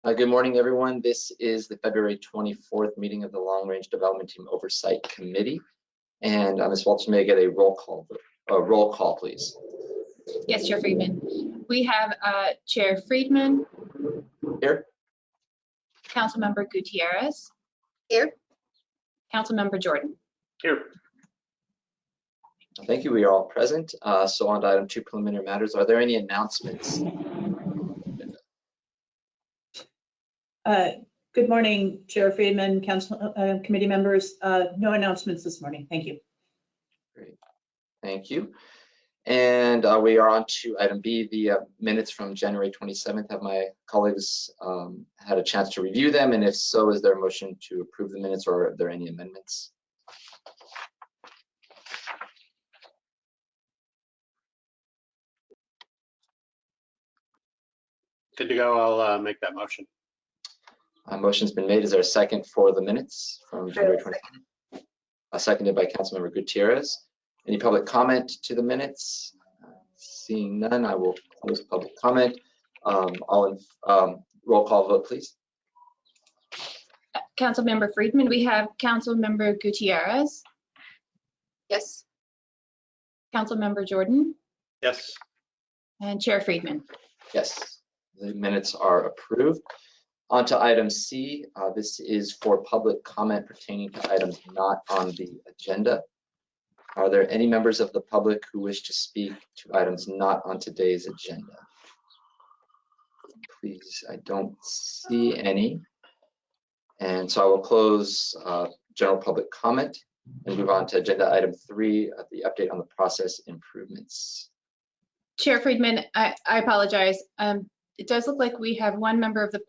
Good morning, everyone. This is the February 24th meeting of the Long Range Development Team Oversight Committee. And Ms. Walters, may I get a roll call, please? Yes, Chair Friedman. We have Chair Friedman. Here. Councilmember Gutierrez. Here. Councilmember Jordan. Here. Thank you. We are all present. So on to item 2, preliminary matters. Are there any announcements? Good morning, Chair Friedman, Council committee members. No announcements this morning. Thank you. Great. Thank you. And we are on to item B, the minutes from January 27th. Have my colleagues had a chance to review them? And if so, is there a motion to approve the minutes, or are there any amendments? Good to go. I'll make that motion. Motion's been made. Is there a second for the minutes from January 27th? Seconded by Councilmember Gutierrez. Any public comment to the minutes? Seeing none, I will close public comment. Roll call vote, please. Councilmember Friedman. We have Councilmember Gutierrez. Yes. Councilmember Jordan. Yes. And Chair Friedman. Yes, the minutes are approved. On to item C. This is for public comment pertaining to items not on the agenda. Are there any members of the public who wish to speak to items not on today's agenda? Please, I don't see any. And so I will close general public comment and move on to agenda item 3, the update on the process improvements. Chair Friedman, I apologize. It does look like we have one member of the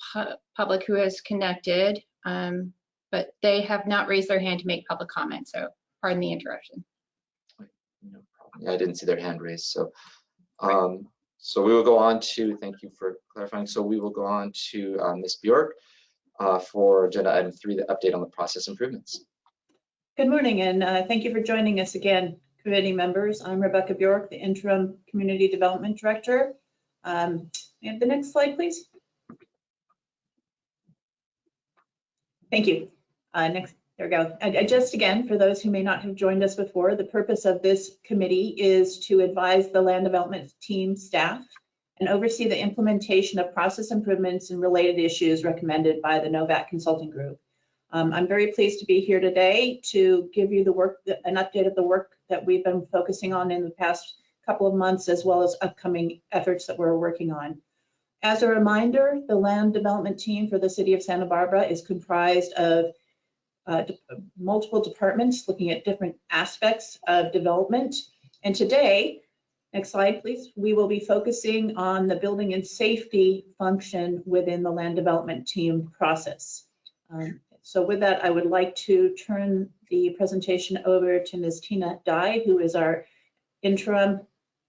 public who has connected, but they have not raised their hand to make public comment, so pardon the interruption. No problem. Yeah, I didn't see their hand raised. So, so we will go on to, thank you for clarifying. So we will go on to Ms. Bjork for agenda item 3, the update on the process improvements. Good morning, and thank you for joining us again, committee members. I'm Rebecca Bjork, the Interim Community Development Director. And the next slide, please. Thank you. Next, there we go. Just again, for those who may not have joined us before, the purpose of this committee is to advise the land development team staff and oversee the implementation of process improvements and related issues recommended by the NOVAC Consulting Group. I'm very pleased to be here today to give you an update of the work that we've been focusing on in the past couple of months, as well as upcoming efforts that we're working on. As a reminder, the land development team for the city of Santa Barbara is comprised of multiple departments looking at different aspects of development. And today, next slide, please, we will be focusing on the building and safety function within the land development team process. So with that, I would like to turn the presentation over to Ms. Tina Dye, who is our interim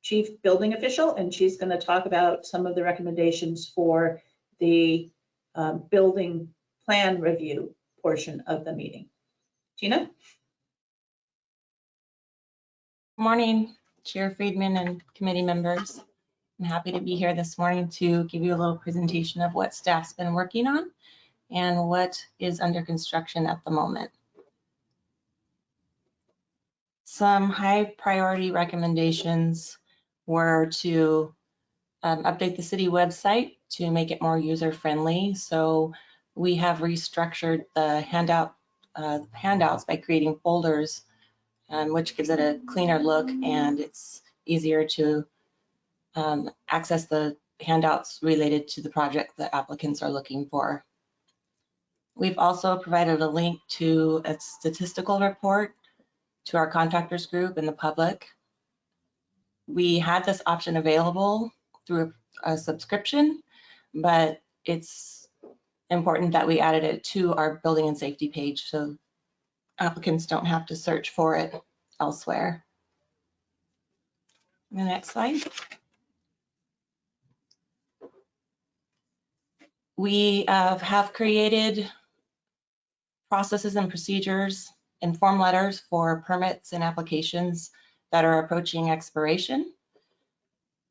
chief building official, and she's going to talk about some of the recommendations for the building plan review portion of the meeting. Tina? Good morning, Chair Friedman and committee members. I'm happy to be here this morning to give you a little presentation of what staff's been working on and what is under construction at the moment. Some high priority recommendations were to update the city website to make it more user friendly. So we have restructured the handouts by creating folders, which gives it a cleaner look, and it's easier to access the handouts related to the project that applicants are looking for. We've also provided a link to a statistical report to our contractors group and the public. We had this option available through a subscription, but it's important that we added it to our building and safety page so applicants don't have to search for it elsewhere. The next slide. We have created processes and procedures and form letters for permits and applications that are approaching expiration.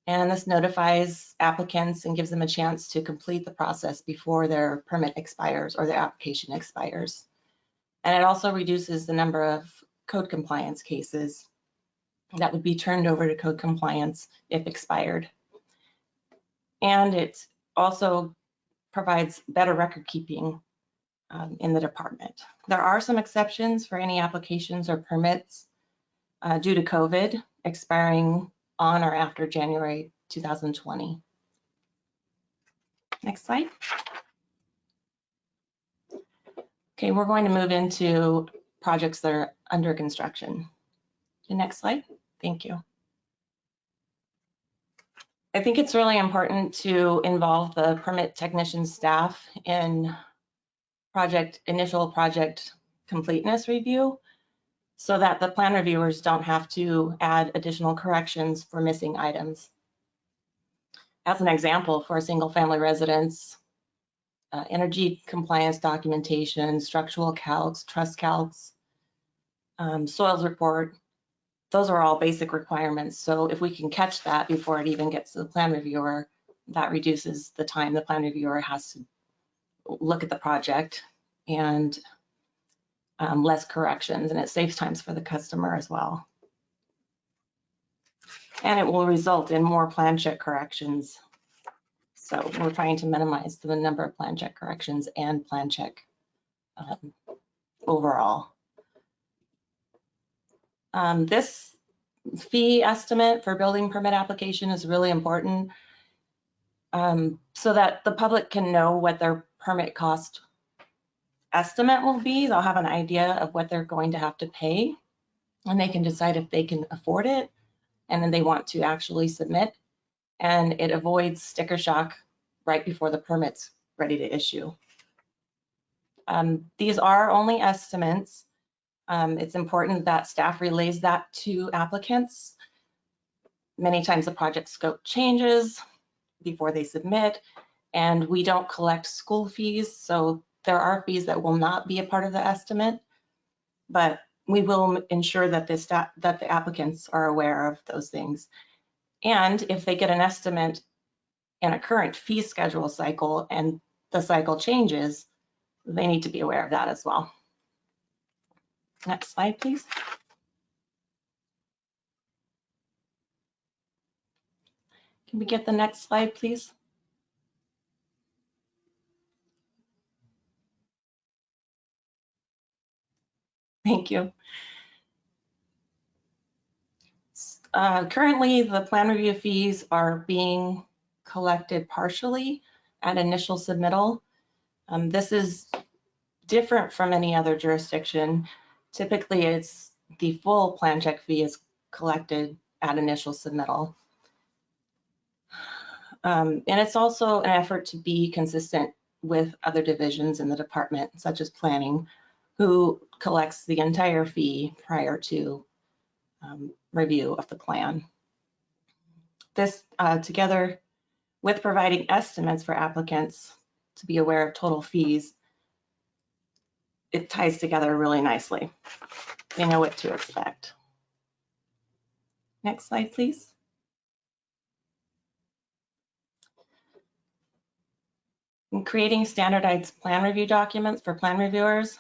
And this notifies applicants and gives them a chance to complete the process before their permit expires or their application expires. And it also reduces the number of code compliance cases that would be turned over to code compliance if expired. And it also provides better record keeping in the department. There are some exceptions for any applications or permits due to COVID expiring on or after January 2020. Next slide. Okay, we're going to move into projects that are under construction. The next slide. Thank you. I think it's really important to involve the permit technician staff in initial project completeness review so that the plan reviewers don't have to add additional corrections for missing items. As an example, for a single family residence, energy compliance documentation, structural calcs, truss calcs, soils report, those are all basic requirements. So if we can catch that before it even gets to the plan reviewer, that reduces the time the plan reviewer has to look at the project and less corrections, and it saves times for the customer as well. And it will result in more plan check corrections. So we're trying to minimize the number of plan check corrections and plan check overall. This fee estimate for building permit application is really important so that the public can know what their permit cost estimate will be. They'll have an idea of what they're going to have to pay, and they can decide if they can afford it and then they want to actually submit. And it avoids sticker shock right before the permit's ready to issue. These are only estimates. It's important that staff relays that to applicants. Many times the project scope changes before they submit, and we don't collect school fees, so there are fees that will not be a part of the estimate, but we will ensure that the applicants are aware of those things. And if they get an estimate in a current fee schedule cycle and the cycle changes, they need to be aware of that as well. Next slide, please. Can we get the next slide, please? Thank you. Currently, the plan review fees are being collected partially at initial submittal. This is different from any other jurisdiction. Typically, it's the full plan check fee is collected at initial submittal. And it's also an effort to be consistent with other divisions in the department, such as planning, who collects the entire fee prior to review of the plan. This, together with providing estimates for applicants to be aware of total fees, it ties together really nicely. They know what to expect. Next slide, please. In creating standardized plan review documents for plan reviewers,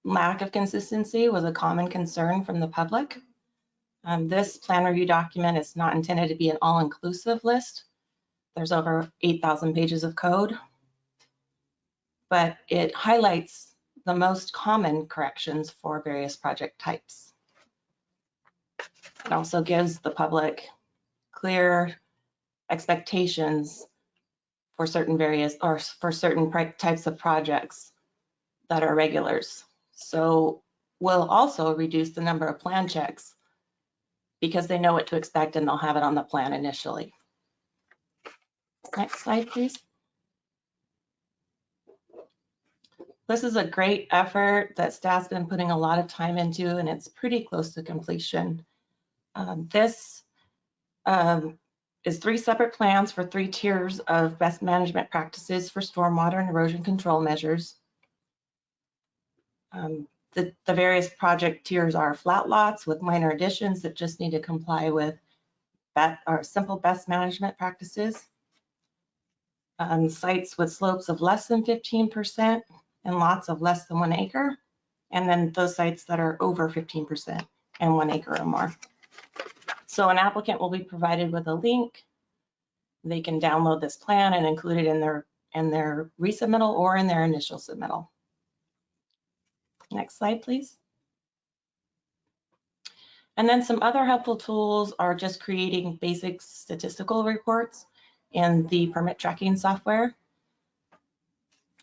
lack of consistency was a common concern from the public. This plan review document is not intended to be an all-inclusive list. There's over 8,000 pages of code, but it highlights the most common corrections for various project types. It also gives the public clear expectations for certain types of projects that are regulars. So we'll also reduce the number of plan checks because they know what to expect and they'll have it on the plan initially. Next slide, please. This is a great effort that staff's been putting a lot of time into, and it's pretty close to completion. This is 3 separate plans for 3 tiers of best management practices for stormwater and erosion control measures. The various project tiers are flat lots with minor additions that just need to comply with simple best management practices. Sites with slopes of less than 15% and lots of less than 1 acre, and then those sites that are over 15% and 1 acre or more. So an applicant will be provided with a link. They can download this plan and include it in their resubmittal or in their initial submittal. Next slide, please. And then some other helpful tools are just creating basic statistical reports in the permit tracking software.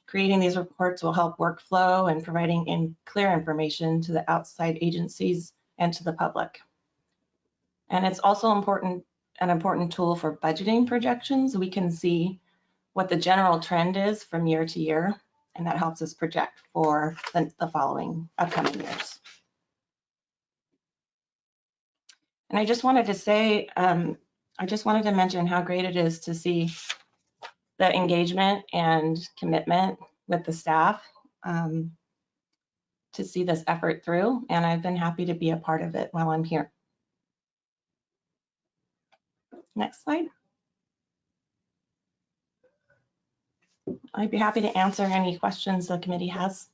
Creating these reports will help workflow and providing clear information to the outside agencies and to the public. And it's also an important tool for budgeting projections. We can see what the general trend is from year to year, and that helps us project for the following upcoming years. And I just wanted to say, I just wanted to mention how great it is to see the engagement and commitment with the staff to see this effort through, and I've been happy to be a part of it while I'm here. Next slide. I'd be happy to answer any questions the committee has.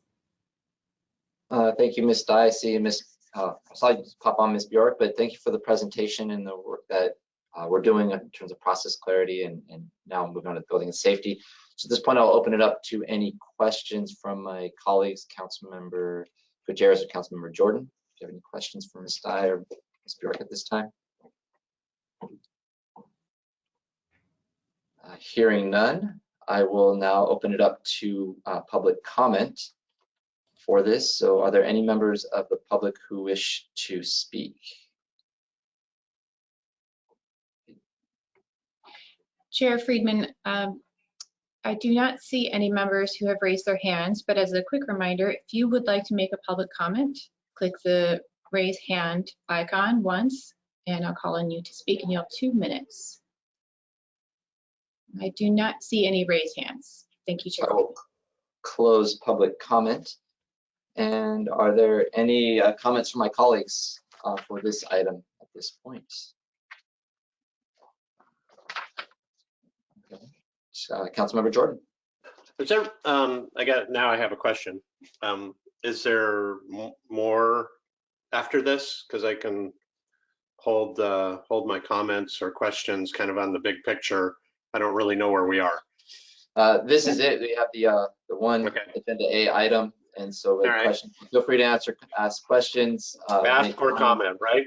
Thank you, Ms. Dye. I see Ms. I saw you pop on, Ms. Bjork, but thank you for the presentation and the work that we're doing in terms of process clarity and now moving on to building and safety. So at this point, I'll open it up to any questions from my colleagues, Councilmember Gutierrez or Councilmember Jordan. Do you have any questions for Ms. Dye or Ms. Bjork at this time? Hearing none, I will now open it up to public comment for this. So are there any members of the public who wish to speak? Chair Friedman, I do not see any members who have raised their hands, but as a quick reminder, if you would like to make a public comment, click the raise hand icon once, and I'll call on you to speak, and you'll have 2 minutes. I do not see any raised hands. Thank you, Chair. I will close public comment. And are there any comments from my colleagues for this item at this point? Okay. Councilmember Jordan. Is there, now I have a question. Is there more after this? Because I can hold my comments or questions kind of on the big picture. I don't really know where we are. This is it. We have the one agenda A item. And so questions, feel free to ask questions. Ask or comment, right?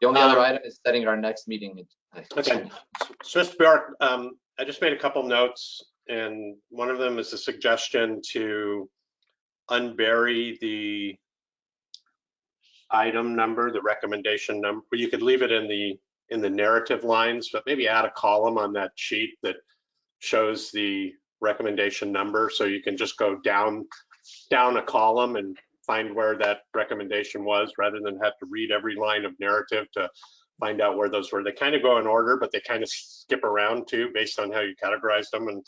The only other item is setting our next meeting. Okay. So Mr. Bjork, I just made a couple notes, and one of them is a suggestion to unbury the item number, the recommendation number. You could leave it in the narrative lines, but maybe add a column on that sheet that shows the recommendation number, so you can just go down a column and find where that recommendation was, rather than have to read every line of narrative to find out where those were. They kind of go in order, but they kind of skip around too, based on how you categorize them. And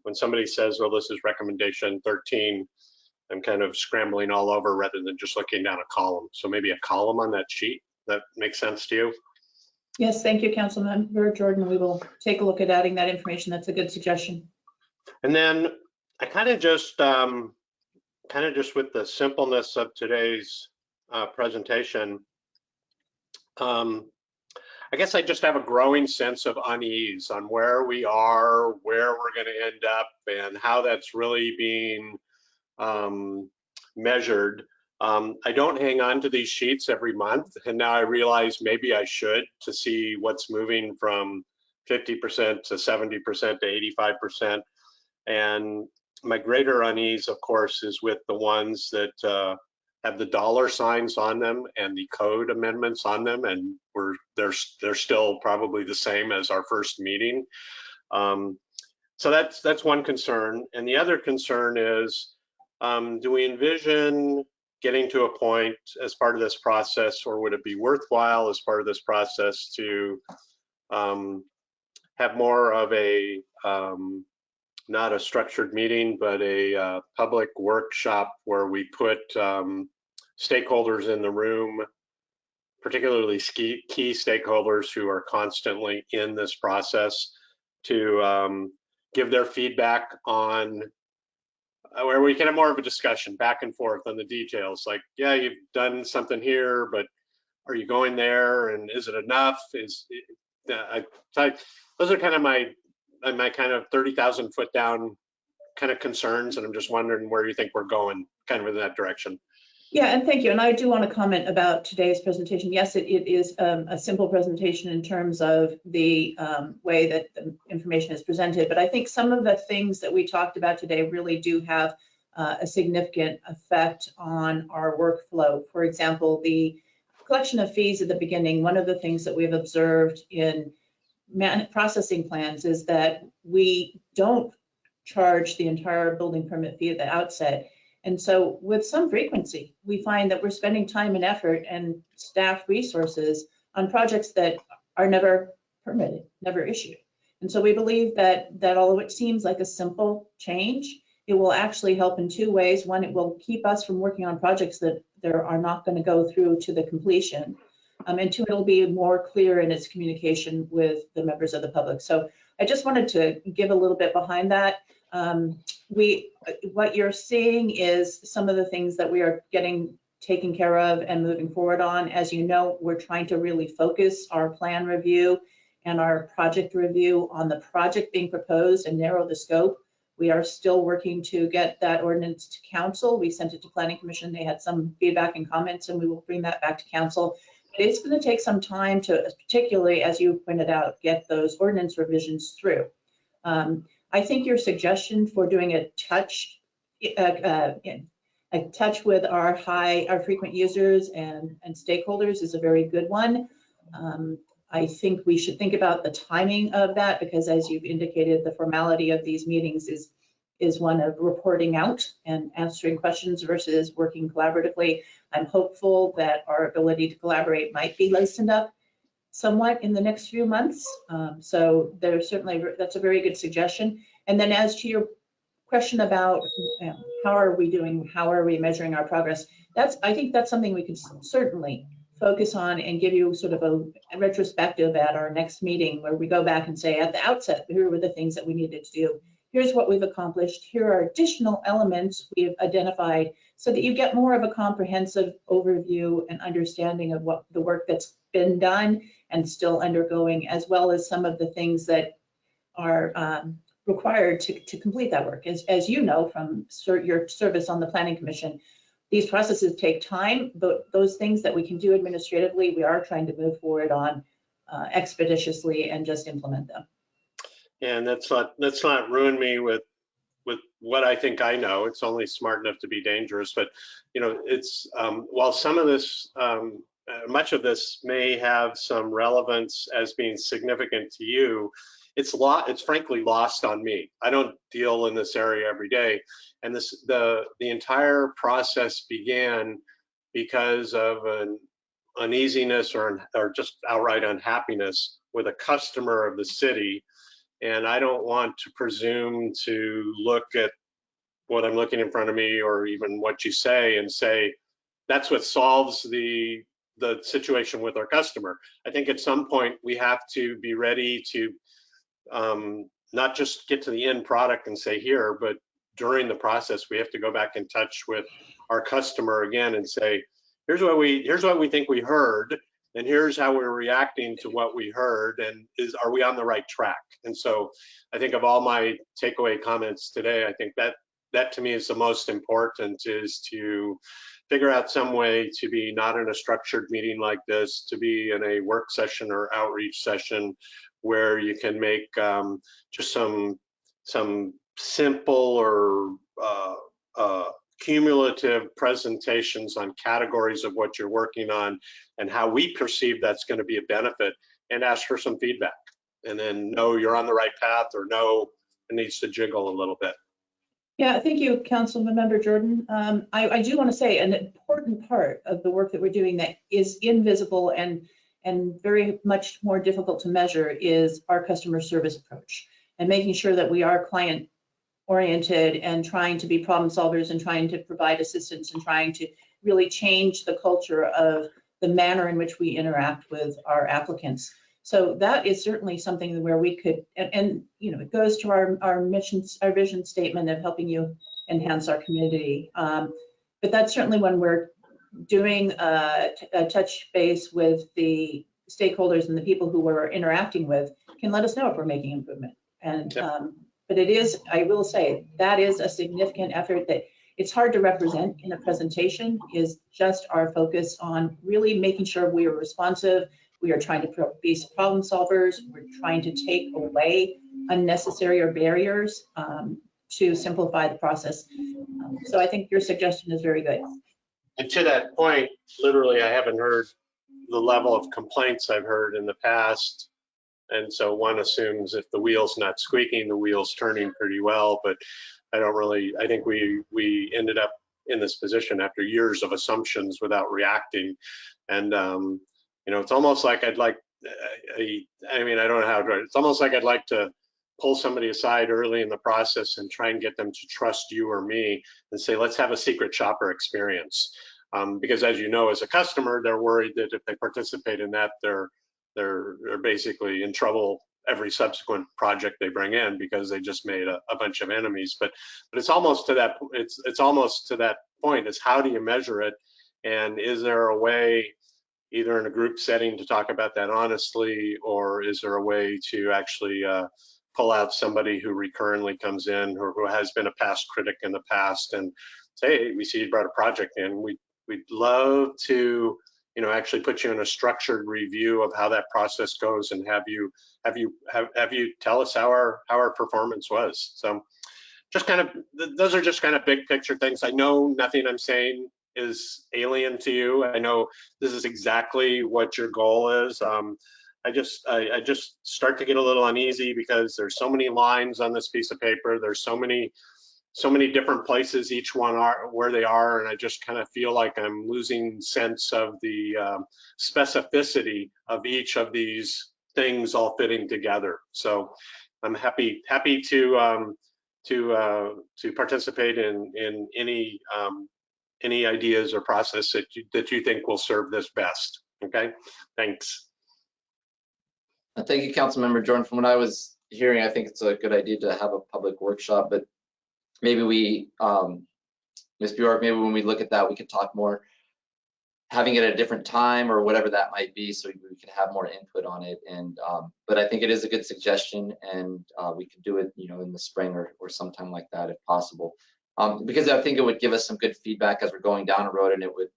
when somebody says, well, this is recommendation 13, I'm kind of scrambling all over rather than just looking down a column. So maybe a column on that sheet. That makes sense to you? Yes, thank you, Councilmember Jordan. We will take a look at adding that information. That's a good suggestion. And then I kind of just with the simpleness of today's presentation, I guess I just have a growing sense of unease on where we are, where we're going to end up, and how that's really being measured. I don't hang on to these sheets every month, and now I realize maybe I should, to see what's moving from 50% to 70% to 85%. And my greater unease, of course, is with the ones that have the dollar signs on them and the code amendments on them, and they're still probably the same as our first meeting. So that's one concern. And the other concern is, do we envision getting to a point as part of this process, or would it be worthwhile as part of this process to have more of a not a structured meeting, but a public workshop where we put stakeholders in the room particularly key stakeholders who are constantly in this process to give their feedback on where we can have more of a discussion back and forth on the details. Like, yeah, you've done something here, but are you going there? And is it enough? Those are kind of my kind of 30,000 foot down kind of concerns. And I'm just wondering where you think we're going kind of in that direction. Yeah, and thank you. And I do want to comment about today's presentation. Yes, it is a simple presentation in terms of the way that the information is presented, but I think some of the things that we talked about today really do have a significant effect on our workflow. For example, the collection of fees at the beginning, one of the things that we've observed in processing plans is that we don't charge the entire building permit fee at the outset. And so with some frequency, we find that we're spending time and effort and staff resources on projects that are never permitted, never issued. And so we believe that although it seems like a simple change, it will actually help in two ways. One, it will keep us from working on projects that there are not going to go through to the completion. And two, it'll be more clear in its communication with the members of the public. So I just wanted to give a little bit behind that. What you're seeing is some of the things that we are getting taken care of and moving forward on. As you know, we're trying to really focus our plan review and our project review on the project being proposed and narrow the scope. We are still working to get that ordinance to council. We sent it to Planning Commission. They had some feedback and comments, and we will bring that back to council. But it's going to take some time to, particularly as you pointed out, get those ordinance revisions through. I think your suggestion for doing a touch with our frequent users and stakeholders is a very good one. I think we should think about the timing of that, because as you've indicated, the formality of these meetings is one of reporting out and answering questions versus working collaboratively. I'm hopeful that our ability to collaborate might be loosened up somewhat in the next few months. So there's certainly, that's a very good suggestion. And then as to your question about how are we doing, how are we measuring our progress, I think that's something we could certainly focus on and give you sort of a retrospective at our next meeting, where we go back and say at the outset, here were the things that we needed to do. Here's what we've accomplished. Here are additional elements we've identified, so that you get more of a comprehensive overview and understanding of what the work that's been done and still undergoing, as well as some of the things that are required to complete that work. As you know from your service on the Planning Commission, these processes take time, but those things that we can do administratively, we are trying to move forward on expeditiously and just implement them. And let's not ruin me with what I think I know. It's only smart enough to be dangerous, but it's while some of this, much of this may have some relevance as being significant to you, it's frankly lost on me. I don't deal in this area every day, and the entire process began because of an uneasiness or just outright unhappiness with a customer of the city. And I don't want to presume to look at what I'm looking in front of me, or even what you say, and say that's what solves the situation with our customer. I think at some point we have to be ready to not just get to the end product and say here, but during the process we have to go back in touch with our customer again and say, here's what we think we heard, and here's how we're reacting to what we heard, and are we on the right track? And so I think of all my takeaway comments today, I think that to me is the most important, is to figure out some way to be not in a structured meeting like this, to be in a work session or outreach session where you can make just some simple or cumulative presentations on categories of what you're working on and how we perceive that's going to be a benefit, and ask for some feedback, and then know you're on the right path, or know it needs to jiggle a little bit. Yeah, thank you, Councilman Member Jordan. I do want to say an important part of the work that we're doing that is invisible and very much more difficult to measure is our customer service approach, and making sure that we are client oriented and trying to be problem solvers and trying to provide assistance and trying to really change the culture of the manner in which we interact with our applicants. So that is certainly something where we could, and you know, it goes to our missions, our vision statement of helping you enhance our community. But that's certainly when we're doing a touch base with the stakeholders and the people who we're interacting with, can let us know if we're making improvement. And but it is, I will say, that is a significant effort that it's hard to represent in a presentation, is just our focus on really making sure we are responsive. We are trying to be problem solvers. We're trying to take away unnecessary or barriers to simplify the process. So I think your suggestion is very good. And to that point, literally, I haven't heard the level of complaints I've heard in the past. And so one assumes if the wheel's not squeaking, the wheel's turning pretty well. But I don't really, I think we ended up in this position after years of assumptions without reacting. And, you know, it's almost like I'd like, I mean, I don't know how to, it's almost like I'd like to pull somebody aside early in the process and try and get them to trust you or me and say, let's have a secret shopper experience. Because as you know, as a customer, they're worried that if they participate in that, they're basically in trouble every subsequent project they bring in because they just made a bunch of enemies. But it's almost to that, it's almost to that point, is how do you measure it? And is there a way, either in a group setting, to talk about that honestly, or is there a way to actually pull out somebody who recurrently comes in or who has been a past critic in the past and say, hey, we see you brought a project in. We'd love to, you know, actually put you in a structured review of how that process goes and have you tell us how our performance was. So just kind of, those are just kind of big picture things. I know nothing I'm saying is alien to you. I know this is exactly what your goal is. I just start to get a little uneasy because there's so many lines on this piece of paper. There's so many different places each one are where they are, and I just kind of feel like I'm losing sense of the specificity of each of these things all fitting together. So I'm happy to participate in any ideas or process that you think will serve this best. Okay, thanks. Thank you, Councilmember Jordan. From what I was hearing, I think it's a good idea to have a public workshop, but maybe we, Ms. Bjork, maybe when we look at that, we could talk more, having it at a different time or whatever that might be, so we can have more input on it. And but I think it is a good suggestion, and we could do it, you know, in the spring or sometime like that if possible, because I think it would give us some good feedback as we're going down the road, and it would,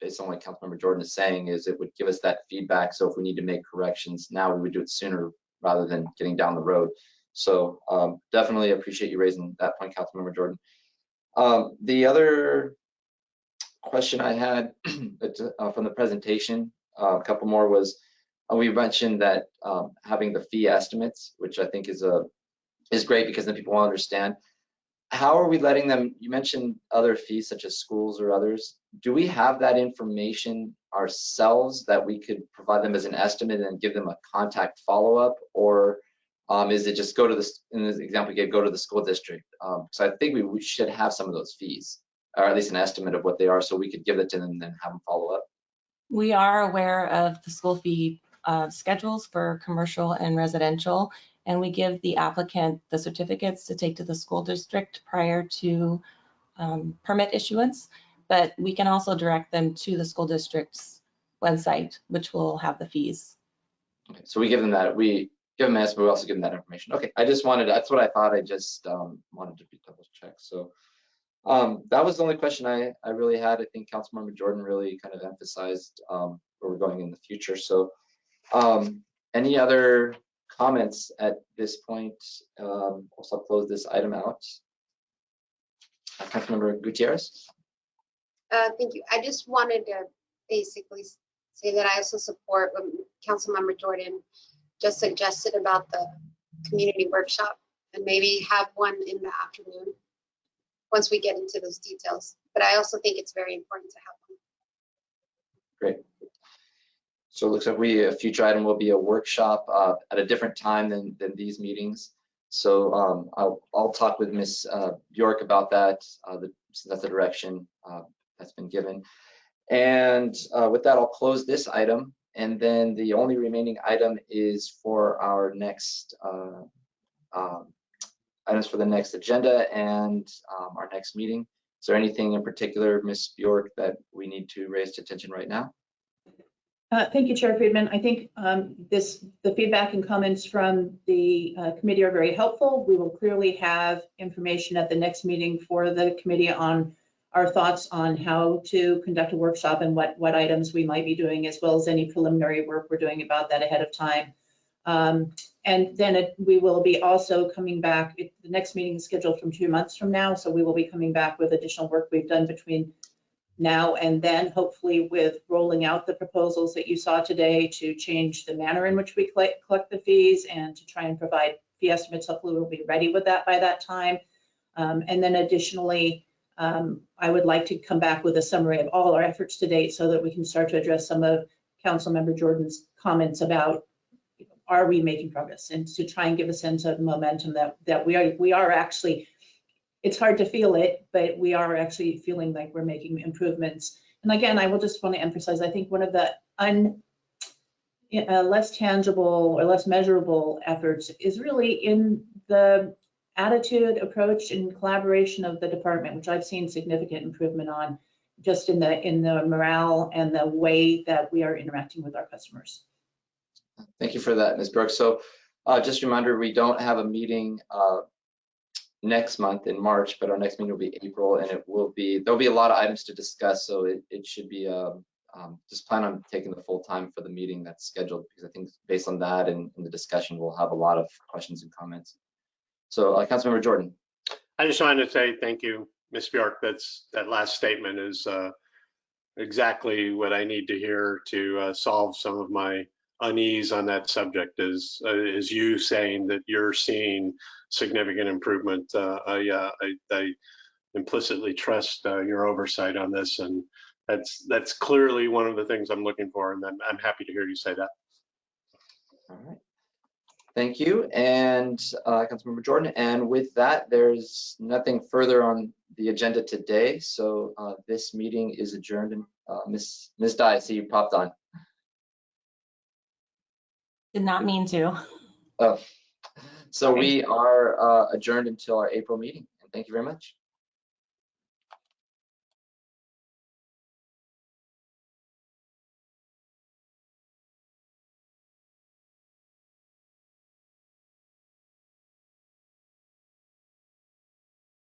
based on what Councilmember Jordan is saying, is it would give us that feedback. So if we need to make corrections now, we would do it sooner rather than getting down the road. So definitely appreciate you raising that point, Councilmember Jordan. The other question I had from the presentation, a couple more, was we mentioned that having the fee estimates, which I think is great because then people will understand. How are we letting them, you mentioned other fees such as schools or others. Do we have that information ourselves that we could provide them as an estimate and give them a contact follow-up, or is it just go to this, in this example you gave, go to the school district? So I think we should have some of those fees, or at least an estimate of what they are, so we could give it to them and then have them follow up. We are aware of the school fee schedules for commercial and residential, and we give the applicant the certificates to take to the school district prior to permit issuance, but we can also direct them to the school district's website, which will have the fees. Okay, so we give them that, we give them an estimate, we also give them that information. Okay, I just wanted, that's what I thought, I just wanted to be double checked. So that was the only question I really had. I think Councilmember Jordan really kind of emphasized where we're going in the future. So any other comments at this point? Also close this item out. Councilmember Gutierrez. Thank you. I just wanted to basically say that I also support what Councilmember Jordan just suggested about the community workshop, and maybe have one in the afternoon once we get into those details. But I also think it's very important to have one. Great. So it looks like a future item will be a workshop at a different time than these meetings. So I'll talk with Ms. Bjork about that, since that's the direction that's been given. And with that, I'll close this item. And then the only remaining item is for our next items for the next agenda and our next meeting. Is there anything in particular, Ms. Bjork, that we need to raise to attention right now? Thank you, Chair Friedman. I think the feedback and comments from the committee are very helpful. We will clearly have information at the next meeting for the committee on our thoughts on how to conduct a workshop and what items we might be doing, as well as any preliminary work we're doing about that ahead of time. And then we will be also coming back. The next meeting is scheduled from 2 months from now, so we will be coming back with additional work we've done between now and then, hopefully with rolling out the proposals that you saw today to change the manner in which we collect the fees and to try and provide fee estimates. Hopefully we'll be ready with that by that time. And then additionally, I would like to come back with a summary of all our efforts to date so that we can start to address some of Councilmember Jordan's comments about, are we making progress, and to try and give a sense of momentum that we are actually. It's hard to feel it, but we are actually feeling like we're making improvements. And again, I will just want to emphasize, I think one of the less tangible or less measurable efforts is really in the attitude, approach, and collaboration of the department, which I've seen significant improvement on, just in the morale and the way that we are interacting with our customers. Thank you for that, Ms. Brooks. So just a reminder, we don't have a meeting next month in March, but our next meeting will be April, and there'll be a lot of items to discuss. So it should be just plan on taking the full time for the meeting that's scheduled, because I think based on that and the discussion, we'll have a lot of questions and comments. So Councilmember Jordan. I just wanted to say thank you, Ms. Bjork. That last statement is exactly what I need to hear to solve some of my unease on that subject. Is you saying that you're seeing significant improvement. I implicitly trust your oversight on this, and that's clearly one of the things I'm looking for, and I'm happy to hear you say that. All right. Thank you, and Councilmember Jordan. And with that, there's nothing further on the agenda today. So this meeting is adjourned. And Ms. Dye, I see you popped on. Did not mean to. Oh, so we are adjourned until our April meeting. And thank you very much.